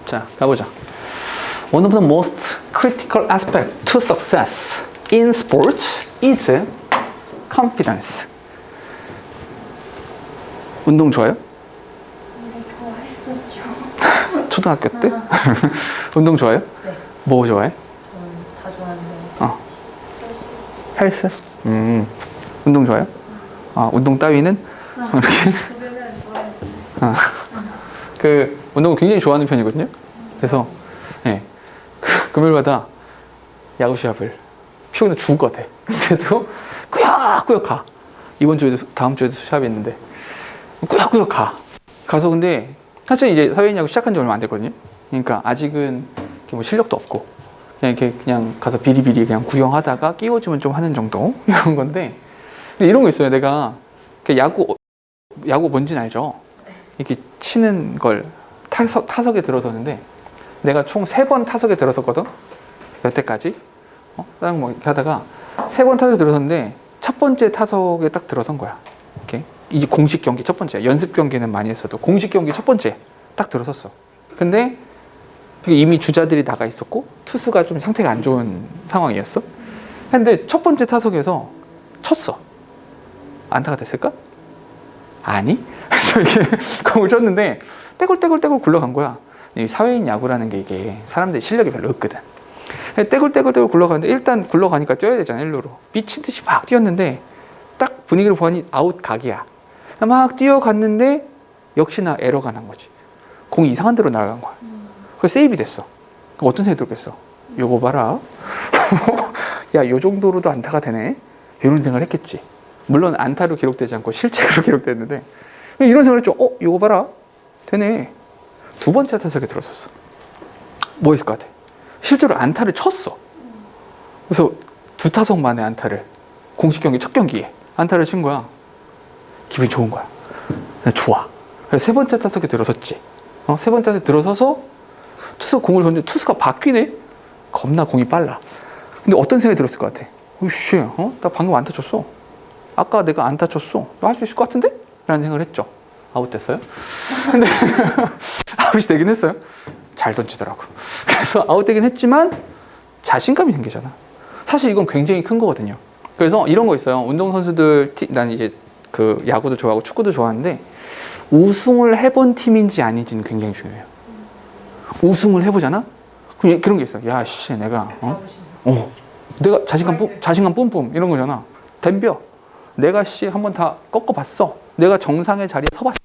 자, 가보자. One of the most critical aspects to success in sports is confidence. 운동 좋아요? 네, 좋아했었죠. 초등학교 때? 운동 좋아요? 네, 뭐 좋아해? 저는 다 좋아하는데. 헬스? 운동 좋아요? 운동 따위는? 이렇게? 그러면 좋아해요. 그, 운동을 굉장히 좋아하는 편이거든요? 그래서, 예. 금요일마다 야구 시합을 피곤해 죽을 것 같아. 근데도 꾸역꾸역 가. 이번 주에도, 다음 주에도 시합이 있는데, 꾸역꾸역 가. 가서 근데, 사실 이제 사회인 야구 시작한 지 얼마 안 됐거든요? 그러니까 아직은 뭐 실력도 없고, 그냥 이렇게 그냥 가서 비리비리 그냥 구경하다가 끼워주면 좀 하는 정도? 이런 건데, 근데 이런 거 있어요. 내가, 야구 뭔지는 알죠? 이렇게 치는 걸 타석에 들어서는데, 내가 총 3번 타석에 들어섰거든? 여태까지. 다른 뭐 이렇게 하다가 3번 타석에 들어섰는데, 첫 번째 타석에 딱 들어선 거야. 이렇게. 이게 공식 경기 첫 번째. 연습 경기는 많이 했어도 공식 경기 첫 번째 딱 들어섰어. 근데 이미 주자들이 나가 있었고, 투수가 좀 상태가 안 좋은 상황이었어. 근데 첫 번째 타석에서 쳤어. 안타가 됐을까? 아니? 그래서 이게 공을 쳤는데, 떼굴떼굴떼굴 굴러간 거야. 이 사회인 야구라는 게 이게 사람들이 실력이 별로 없거든. 떼굴떼굴떼굴 굴러가는데 일단 굴러가니까 뛰어야 되잖아. 일루로 미친 듯이 막 뛰었는데 딱 분위기를 보니 아웃 각이야. 막 뛰어갔는데 역시나 에러가 난 거지. 공이 이상한 데로 날아간 거야. 그래서 세이브 됐어. 어떤 생각이 들겠어? 요거 봐라. 야, 요 정도로도 안타가 되네. 이런 생각을 했겠지. 물론 안타로 기록되지 않고 실책으로 기록됐는데 이런 생각을 했죠. 요거 봐라. 되네. 두 번째 타석에 들어섰어. 뭐 했을 것 같아? 실제로 안타를 쳤어. 그래서 2타석 만에 안타를, 공식 경기 첫 경기에 안타를 친 거야. 기분이 좋은 거야. 좋아. 그래서 3번째 타석에 들어섰지. 3번째 타석에 들어서서 투수 공을 던져, 투수가 바뀌네? 겁나 공이 빨라. 근데 어떤 생각이 들었을 것 같아? 으씨, 나 방금 안타 쳤어. 아까 내가 안타 쳤어. 너 할 수 있을 것 같은데? 라는 생각을 했죠. 아웃됐어요. 근데 아웃이 되긴 했어요. 잘 던지더라고. 그래서 아웃되긴 했지만 자신감이 생기잖아. 사실 이건 굉장히 큰 거거든요. 그래서 이런 거 있어요. 운동선수들, 난 이제 그 야구도 좋아하고 축구도 좋아하는데, 우승을 해본 팀인지 아닌지는 굉장히 중요해요. 우승을 해보잖아? 그럼 그런 게 있어. 야, 씨, 내가, 내가 자신감 뿜뿜 이런 거잖아. 덤벼. 내가 씨 한번 다 꺾어봤어. 내가 정상의 자리에 서봤어.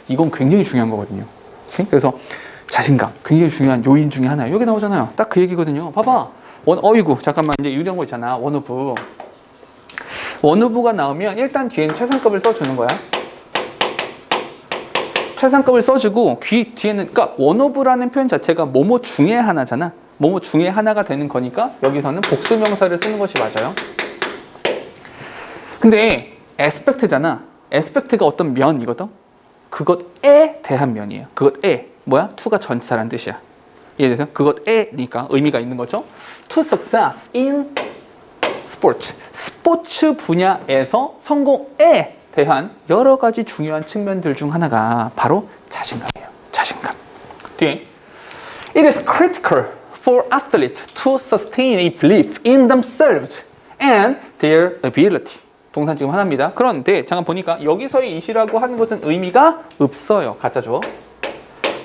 이건 굉장히 중요한 거거든요. 그래서 자신감, 굉장히 중요한 요인 중에 하나예요. 여기 나오잖아요. 딱 그 얘기거든요. 봐봐. 어이구, 잠깐만, 이제 이런 거 있잖아. 원오브. 원오브가 나오면 일단 뒤에는 최상급을 써주는 거야. 최상급을 써주고, 뒤에는, 그러니까 원오브라는 표현 자체가 뭐뭐 중에 하나잖아. 뭐뭐 중에 하나가 되는 거니까 여기서는 복수명사를 쓰는 것이 맞아요. 근데 에스펙트잖아. 에스펙트가 어떤 면이거든. 그것에 대한 면이에요. 그것에 뭐야? to가 전치사라는 뜻이야. 이해돼서? 그것에니까 의미가 있는 거죠. To success in sports. 스포츠 분야에서 성공에 대한 여러 가지 중요한 측면들 중 하나가 바로 자신감이에요. 자신감. 뒤에 It is critical for athletes to sustain a belief in themselves and their ability. 동사 지금 하나입니다. 그런데 잠깐 보니까 여기서의 it이라고 하는 것은 의미가 없어요. 가짜 주어.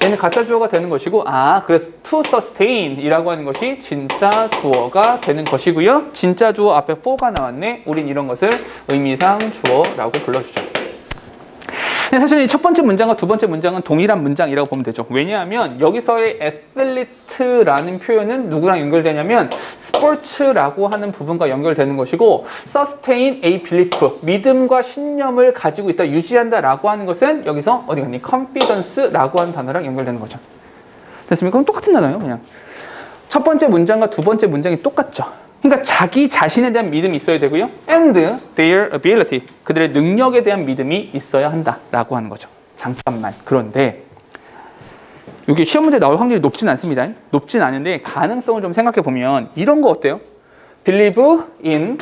얘는 가짜 주어가 되는 것이고, 그래서 to sustain 이라고 하는 것이 진짜 주어가 되는 것이고요. 진짜 주어 앞에 for가 나왔네. 우린 이런 것을 의미상 주어라고 불러주죠. 근데 사실 이 첫 번째 문장과 두 번째 문장은 동일한 문장이라고 보면 되죠. 왜냐하면 여기서의 athlete라는 표현은 누구랑 연결되냐면 스포츠라고 하는 부분과 연결되는 것이고, sustain a belief, 믿음과 신념을 가지고 있다, 유지한다 라고 하는 것은 여기서 어디 갔니? confidence라고 하는 단어랑 연결되는 거죠. 됐습니까? 그럼 똑같은 단어예요. 그냥 첫 번째 문장과 두 번째 문장이 똑같죠. 그러니까 자기 자신에 대한 믿음이 있어야 되고요. And their ability. 그들의 능력에 대한 믿음이 있어야 한다라고 하는 거죠. 잠깐만. 그런데 이게 시험 문제 나올 확률이 높진 않습니다. 높진 않은데 가능성을 좀 생각해 보면 이런 거 어때요? believe in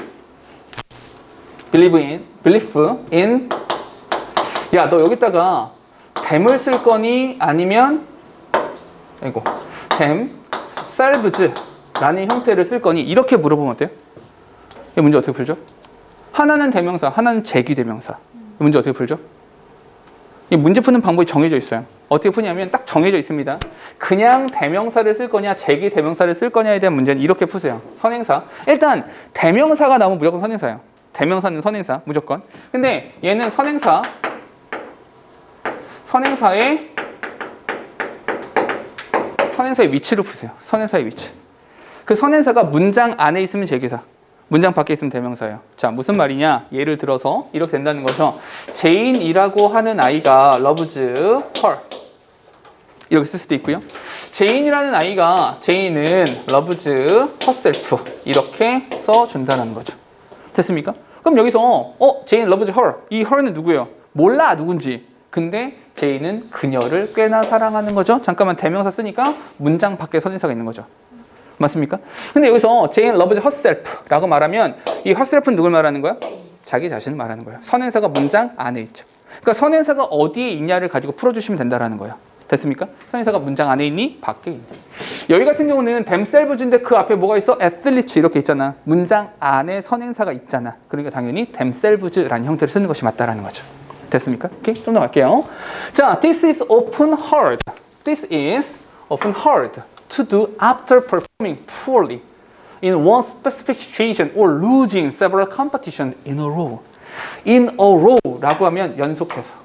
야, 너 여기다가 댐을 쓸 거니 아니면 이거 themselves라는 형태를 쓸 거니 이렇게 물어보면 어때요? 이 문제 어떻게 풀죠? 하나는 대명사, 하나는 제기대명사. 이 문제 어떻게 풀죠? 이 문제 푸는 방법이 정해져 있어요. 어떻게 푸냐면 딱 정해져 있습니다. 그냥 대명사를 쓸 거냐, 제기대명사를 쓸 거냐에 대한 문제는 이렇게 푸세요. 선행사. 일단 대명사가 나오면 무조건 선행사예요. 대명사는 선행사, 무조건. 근데 얘는 선행사의 위치로 푸세요. 선행사의 위치. 그 선행사가 문장 안에 있으면 제기사, 문장 밖에 있으면 대명사예요. 자, 무슨 말이냐? 예를 들어서 이렇게 된다는 거죠. 제인이라고 하는 아이가 loves her. 이렇게 쓸 수도 있고요. 제인이라는 아이가 제인은 loves herself. 이렇게 써준다는 거죠. 됐습니까? 그럼 여기서 제인 loves her. 이 her는 누구예요? 몰라 누군지. 근데 제인은 그녀를 꽤나 사랑하는 거죠. 잠깐만 대명사 쓰니까 문장 밖에 선행사가 있는 거죠. 맞습니까? 근데 여기서 제인 loves herself라고 말하면 이 herself는 누굴 말하는 거야? 자기 자신을 말하는 거예요. 선행사가 문장 안에 있죠. 그러니까 선행사가 어디에 있냐를 가지고 풀어주시면 된다라는 거예요. 됐습니까? 선행사가 문장 안에 있니? 밖에 있니? 여기 같은 경우는 themselves인데 그 앞에 뭐가 있어? athletes 이렇게 있잖아. 문장 안에 선행사가 있잖아. 그러니까 당연히 themselves라는 형태를 쓰는 것이 맞다라는 거죠. 됐습니까? 오케이? 좀 더 갈게요. 자, this is often hard. This is often hard to do after performing poorly in one specific situation or losing several competitions in a row. In a row라고 하면 연속해서.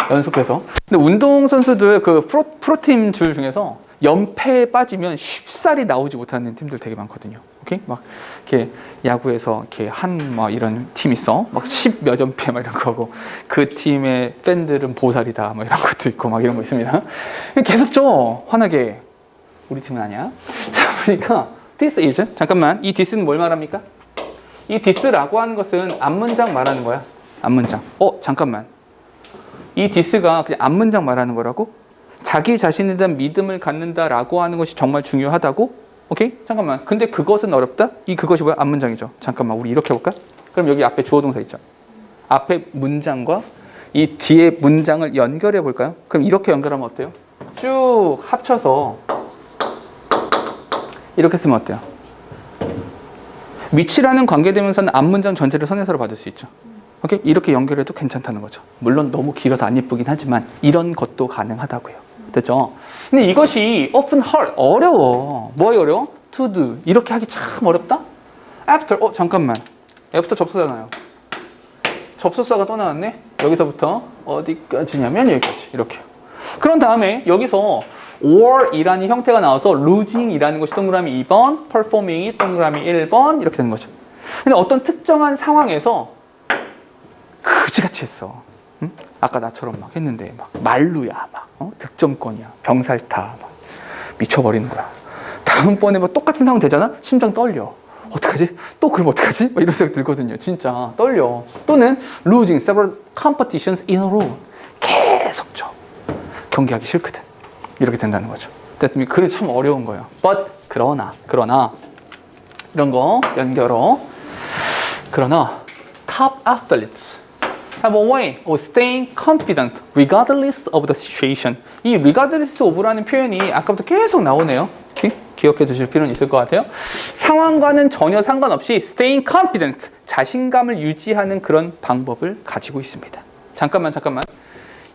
근데 운동선수들 그 프로팀 줄 중에서 연패에 빠지면 쉽사리 나오지 못하는 팀들 되게 많거든요. 오케이? 막 이렇게 야구에서 이렇게 막 이런 팀 있어. 막 10몇 연패 막 이런 거고 그 팀의 팬들은 보살이다. 막 이런 것도 있고 막 이런 거 있습니다. 계속 줘. 화나게. 우리 팀은 아니야. 자, 그러니까 this is 잠깐만. 이 this는 뭘 말합니까? 이 this라고 하는 것은 앞문장 말하는 거야. 앞문장. 잠깐만. 이 this가 그냥 앞문장 말하는 거라고? 자기 자신에 대한 믿음을 갖는다라고 하는 것이 정말 중요하다고? 오케이? 잠깐만. 근데 그것은 어렵다? 이 그것이 뭐야? 앞문장이죠. 잠깐만. 우리 이렇게 해볼까? 그럼 여기 앞에 주어 동사 있죠. 앞에 문장과 이 뒤에 문장을 연결해 볼까요? 그럼 이렇게 연결하면 어때요? 쭉 합쳐서 이렇게 쓰면 어때요? 위치라는 관계대명사는 앞문장 전체를 선행사로 받을 수 있죠. 오케이? 이렇게 연결해도 괜찮다는 거죠. 물론 너무 길어서 안 예쁘긴 하지만 이런 것도 가능하다고요. 됐죠? 근데 이것이 often hard, 어려워. 뭐가 어려워? to do. 이렇게 하기 참 어렵다? after, 잠깐만. after 접수잖아요. 접속사가 또 나왔네? 여기서부터 어디까지냐면 여기까지. 이렇게. 그런 다음에 여기서 or 이라는 형태가 나와서 losing 이라는 것이 동그라미 2번, performing이 동그라미 1번 이렇게 되는 거죠. 근데 어떤 특정한 상황에서 그지같이 했어. 응? 아까 나처럼 막 했는데 막 말루야, 막 득점권이야, 병살타, 막 미쳐버리는 거야. 다음번에 뭐 똑같은 상황 되잖아? 심장 떨려. 어떡하지? 또 그럼 어떡하지? 막 이런 생각 들거든요. 진짜 떨려. 또는 losing several competitions in a row. 계속 져. 경기하기 싫거든. 이렇게 된다는 거죠. 됐습니까? 그래서 참 어려운 거예요. But 그러나 이런 거 연결어. 그러나 top athletes have a way of staying confident regardless of the situation. 이 regardless of라는 표현이 아까부터 계속 나오네요. 기억해 두실 필요는 있을 것 같아요. 상황과는 전혀 상관없이 staying confident, 자신감을 유지하는 그런 방법을 가지고 있습니다. 잠깐만.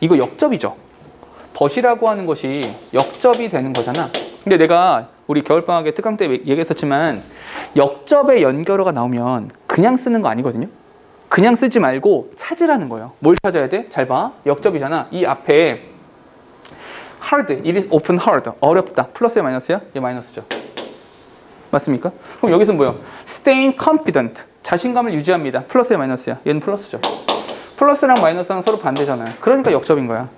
이거 역접이죠. 벗이라고 하는 것이 역접이 되는 거잖아. 근데 내가 우리 겨울방학에 특강 때 얘기했었지만 역접의 연결어가 나오면 그냥 쓰는 거 아니거든요. 그냥 쓰지 말고 찾으라는 거예요. 뭘 찾아야 돼? 잘 봐. 역접이잖아. 이 앞에 hard, it is often hard. 어렵다. 플러스야 마이너스야? 얘 마이너스죠. 맞습니까? 그럼 여기서 뭐예요? staying confident. 자신감을 유지합니다. 플러스야 마이너스야? 얘는 플러스죠. 플러스랑 마이너스랑 서로 반대잖아요. 그러니까 역접인 거야.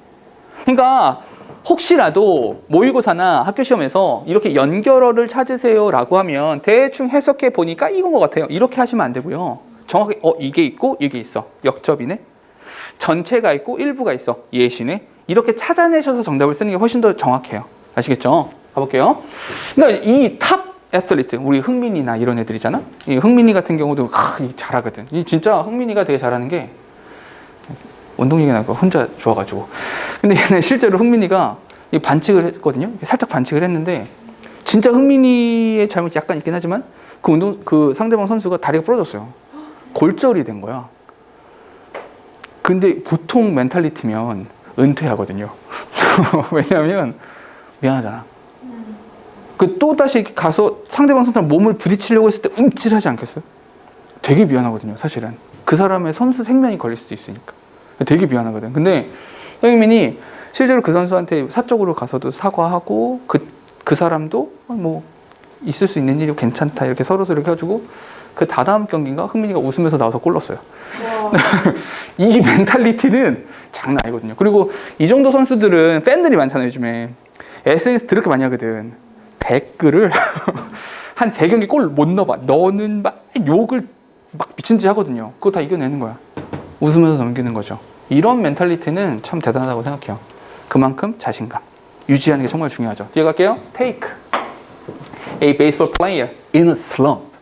그러니까 혹시라도 모의고사나 학교 시험에서 이렇게 연결어를 찾으세요라고 하면 대충 해석해 보니까 이건 것 같아요. 이렇게 하시면 안 되고요. 정확히 이게 있고 이게 있어. 역접이네. 전체가 있고 일부가 있어. 예시네. 이렇게 찾아내셔서 정답을 쓰는 게 훨씬 더 정확해요. 아시겠죠? 가볼게요. 그러니까 이 탑 애슬리트, 우리 흥민이나 이런 애들이잖아. 이 흥민이 같은 경우도 잘하거든. 이 진짜 흥민이가 되게 잘하는 게 운동 얘기 나고 혼자 좋아가지고 근데 얘는 실제로 흥민이가 이 반칙을 했거든요. 살짝 반칙을 했는데 진짜 흥민이의 잘못이 약간 있긴 하지만 그 상대방 선수가 다리가 부러졌어요. 골절이 된 거야. 근데 보통 멘탈리티면 은퇴하거든요. 왜냐하면 미안하잖아. 그 또 다시 가서 상대방 선수랑 몸을 부딪히려고 했을 때 움찔하지 않겠어요? 되게 미안하거든요, 사실은. 그 사람의 선수 생명이 걸릴 수도 있으니까. 되게 미안하거든. 근데 형민이 실제로 그 선수한테 사적으로 가서도 사과하고 그 사람도 뭐 있을 수 있는 일이 괜찮다 이렇게 서로 이렇게 해가지고 그 다다음 경기인가 흥민이가 웃으면서 나와서 골 넣었어요. 이 멘탈리티는 장난 아니거든요. 그리고 이 정도 선수들은 팬들이 많잖아요, 요즘에. SNS 더럽게 많이 하거든. 댓글을 한 3경기 골 못 넣어봐. 너는 막 욕을 막 미친 듯이 하거든요. 그거 다 이겨내는 거야. 웃으면서 넘기는 거죠. 이런 멘탈리티는 참 대단하다고 생각해요. 그만큼 자신감 유지하는 게 정말 중요하죠. 뒤에 갈게요. Take a baseball player in a slump.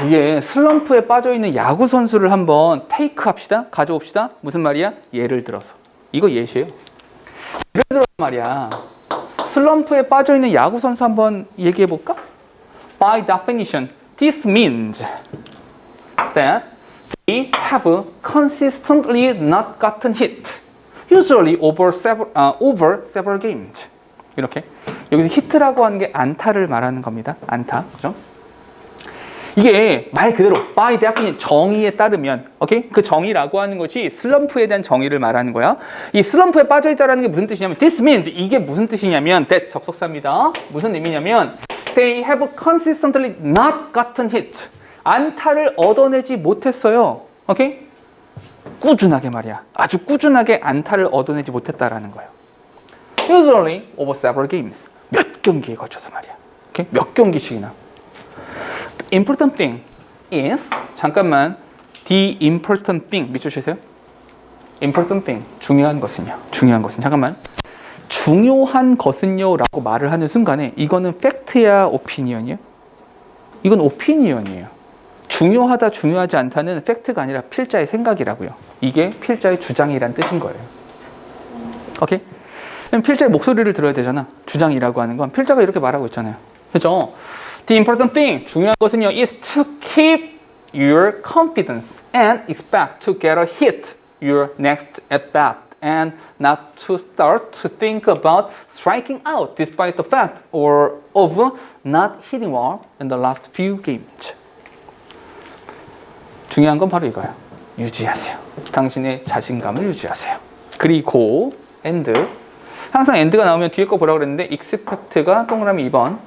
이게 슬럼프에 빠져있는 야구 선수를 한번 테이크 합시다. 가져옵시다. 무슨 말이야? 예를 들어서. 이거 예시예요. 예를 들어서 말이야. 슬럼프에 빠져있는 야구 선수 한번 얘기해볼까? By definition, this means that they have consistently not gotten hit, usually over several games. 이렇게. 여기서 히트라고 하는 게 안타를 말하는 겁니다. 안타. 그죠? 이게 말 그대로 by definition 정의에 따르면 오케이? 그 정의라고 하는 것이 슬럼프에 대한 정의를 말하는 거야. 이 슬럼프에 빠져있다라는 게 무슨 뜻이냐면 this means 이게 무슨 뜻이냐면 that 접속사입니다. 무슨 의미냐면 they have consistently not gotten hit. 안타를 얻어내지 못했어요. 오케이? 꾸준하게 말이야. 아주 꾸준하게 안타를 얻어내지 못했다라는 거예요. Usually over several games. 몇 경기에 걸쳐서 말이야. 오케이? 몇 경기씩이나. Important thing is 잠깐만 the important thing 밑줄 치세요. Important thing 중요한 것은요. 중요한 것은 잠깐만 중요한 것은요라고 말을 하는 순간에 이거는 팩트야 오피니언이요? 이건 오피니언이에요. 중요하다 중요하지 않다는 팩트가 아니라 필자의 생각이라고요. 이게 필자의 주장이란 뜻인 거예요. 오케이? 필자의 목소리를 들어야 되잖아. 주장이라고 하는 건 필자가 이렇게 말하고 있잖아요. 그렇죠? The important thing, 중요한 것은요, is to keep your confidence and expect to get a hit your next at bat and not to start to think about striking out despite the fact of not hitting well in the last few games. 중요한 건 바로 이거예요. 유지하세요. 당신의 자신감을 유지하세요. 그리고 and 항상 and가 나오면 뒤에 거 보라고 그랬는데 expect가 동그라미 2번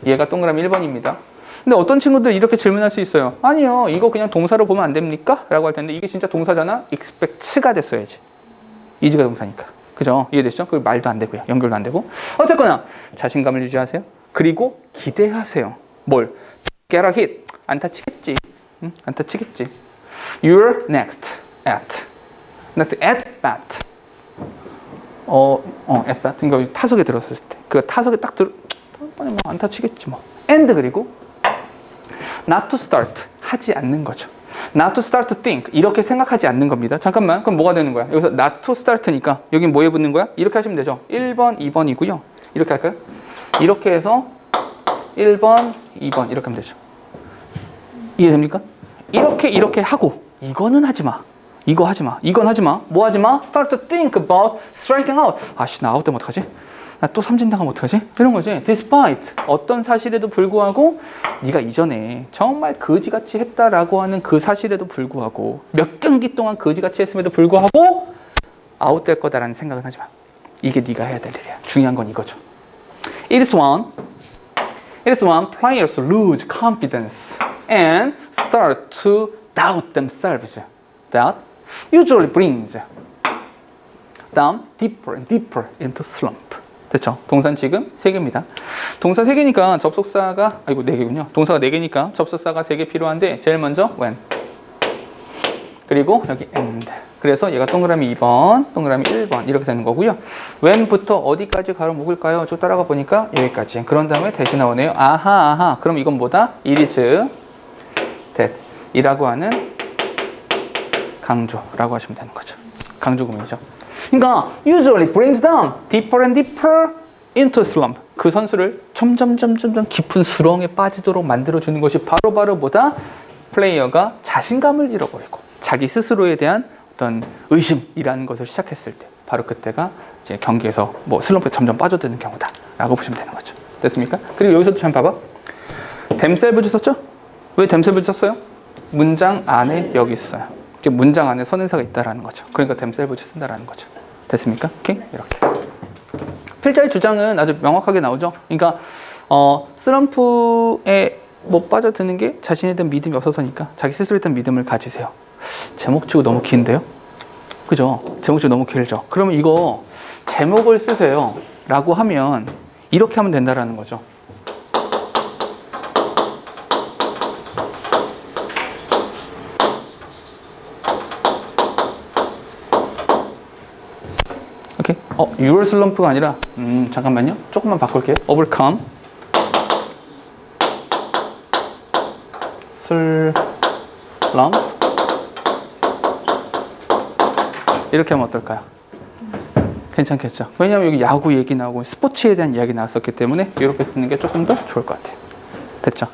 얘가 동그라미 1번입니다. 근데 어떤 친구들 이렇게 질문할 수 있어요. 아니요, 이거 그냥 동사로 보면 안 됩니까? 라고 할 텐데 이게 진짜 동사잖아? expect가 됐어야지. 이즈가 동사니까. 그죠? 이해되시죠? 그 말도 안 되고요. 연결도 안 되고. 어쨌거나 자신감을 유지하세요. 그리고 기대하세요. 뭘? get a hit. 안타 치겠지. 응? 안타 치겠지. You're next at. Next at bat. at bat. 그러니까 타석에 들어섰을 때. 그 타석에 딱 뭐 안타 치겠지 뭐. And 그리고 not to start 하지 않는 거죠. not to start to think 이렇게 생각하지 않는 겁니다. 잠깐만 그럼 뭐가 되는 거야? 여기서 not to start니까 여긴 뭐에 붙는 거야? 이렇게 하시면 되죠. 1번, 2번이고요. 이렇게 할까요? 이렇게 해서 1번, 2번 이렇게 하면 되죠. 이해됩니까? 이렇게 하고 이거는 하지 마. 이거 하지 마. 이건 하지 마. 뭐 하지 마? Start to think about striking out. 아씨 나 아웃되면 어떡하지? 나 또 삼진 당하면 어떡하지? 이런 거지. Despite 어떤 사실에도 불구하고 네가 이전에 정말 거지같이 했다라고 하는 그 사실에도 불구하고 몇 경기 동안 거지같이 했음에도 불구하고 아웃될 거다라는 생각은 하지 마. 이게 네가 해야 될 일이야. 중요한 건 이거죠. It is when players lose confidence and start to doubt themselves that usually brings them deeper and deeper into slump. 됐죠? 동사는 지금 3개입니다. 동사 3개니까 접속사가, 4개군요. 동사가 4개니까 접속사가 3개 필요한데, 제일 먼저 when. 그리고 여기 and. 그래서 얘가 동그라미 2번, 동그라미 1번 이렇게 되는 거고요. when부터 어디까지 가로 묶을까요? 쭉 따라가 보니까 여기까지. 그런 다음에 대신 나오네요. 아하. 그럼 이건 뭐다? It is that. 이라고 하는 강조라고 하시면 되는 거죠. 강조구문이죠. 그러니까 usually brings them deeper and deeper into slump. 그 선수를 점점 깊은 수렁에 빠지도록 만들어주는 것이 바로 뭐다? 플레이어가 자신감을 잃어버리고 자기 스스로에 대한 어떤 의심이라는 것을 시작했을 때 바로 그때가 이제 경기에서 뭐 슬럼프에 점점 빠져드는 경우다 라고 보시면 되는 거죠. 됐습니까? 그리고 여기서도 잘 봐봐. themselves 썼죠? 왜 themselves 썼어요? 문장 안에 여기 있어요. 문장 안에 선행사가 있다라는 거죠. 그러니까 themselves 쓴다라는 거죠. 됐습니까? 오케이? 이렇게. 필자의 주장은 아주 명확하게 나오죠. 그러니까 슬럼프에 못 빠져드는 게 자신에 대한 믿음이 없어서니까 자기 스스로에 대한 믿음을 가지세요. 제목 치고 너무 긴데요? 그죠? 제목 치고 너무 길죠? 그러면 이거 제목을 쓰세요 라고 하면 이렇게 하면 된다라는 거죠. 오케이? your slump가 아니라 잠깐만요. 조금만 바꿀게요. overcome slump 이렇게 하면 어떨까요? 괜찮겠죠? 왜냐하면 여기 야구 얘기 나오고 스포츠에 대한 이야기 나왔었기 때문에 이렇게 쓰는 게 조금 더 좋을 것 같아요. 됐죠?